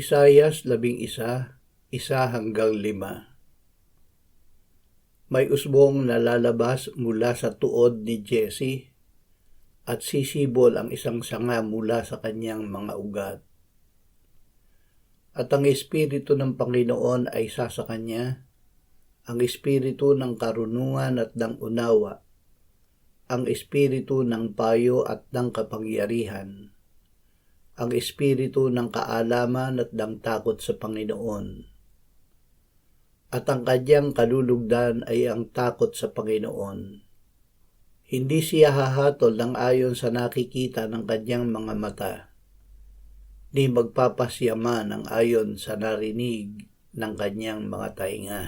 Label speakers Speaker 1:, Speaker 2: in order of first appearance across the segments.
Speaker 1: Isayas 11, 1-5. May usbong na lalabas mula sa tuod ni Jesse at sisibol ang isang sanga mula sa kanyang mga ugat. At ang Espiritu ng Panginoon ay isa sa kanya, ang Espiritu ng karunungan at ng unawa, ang Espiritu ng payo at ng kapangyarihan, ang Espiritu ng kaalaman at ng takot sa Panginoon. At ang kanyang kalulugdan ay ang takot sa Panginoon. Hindi siya hahatol ng ayon sa nakikita ng kanyang mga mata, ni magpapasyaman ng ayon sa narinig ng kanyang mga tainga.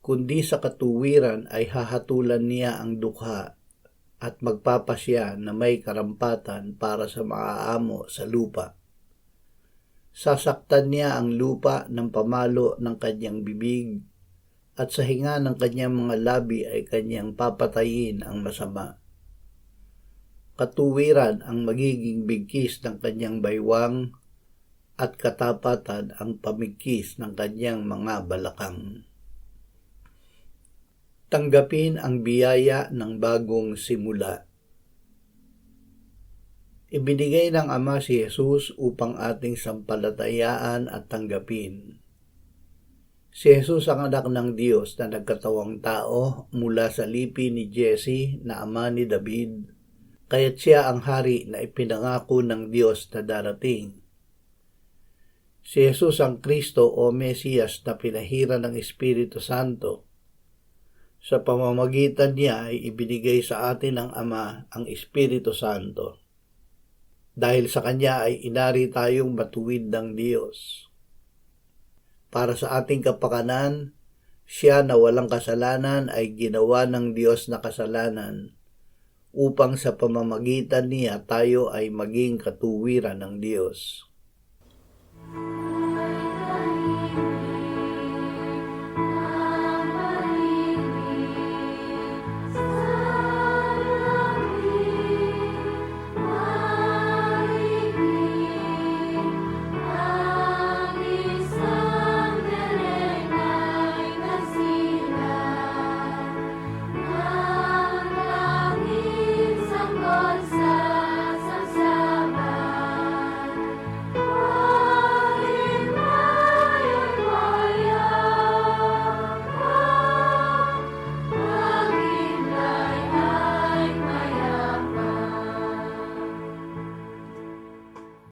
Speaker 1: Kundi sa katuwiran ay hahatulan niya ang dukha at magpapasya na may karampatan para sa maaamo sa lupa. Sasaktan niya ang lupa ng pamalo ng kanyang bibig at sa hinga ng kanyang mga labi ay kanyang papatayin ang masama. Katuwiran ang magiging bigkis ng kanyang baywang at katapatan ang pamigkis ng kanyang mga balakang. Tanggapin ang biyaya ng bagong simula. Ibinigay ng Ama si Jesus upang ating sampalatayaan at tanggapin. Si Jesus ang anak ng Diyos na nagkatawang tao mula sa lipi ni Jesse na ama ni David, kaya't siya ang hari na ipinangako ng Diyos na darating. Si Jesus ang Kristo o Mesiyas na pinahira ng Espiritu Santo. Sa pamamagitan niya ay ibinigay sa atin ng Ama ang Espiritu Santo. Dahil sa Kanya ay inari tayong matuwid ng Diyos. Para sa ating kapakanan, siya na walang kasalanan ay ginawa ng Diyos na kasalanan, upang sa pamamagitan niya tayo ay maging katuwiran ng Diyos.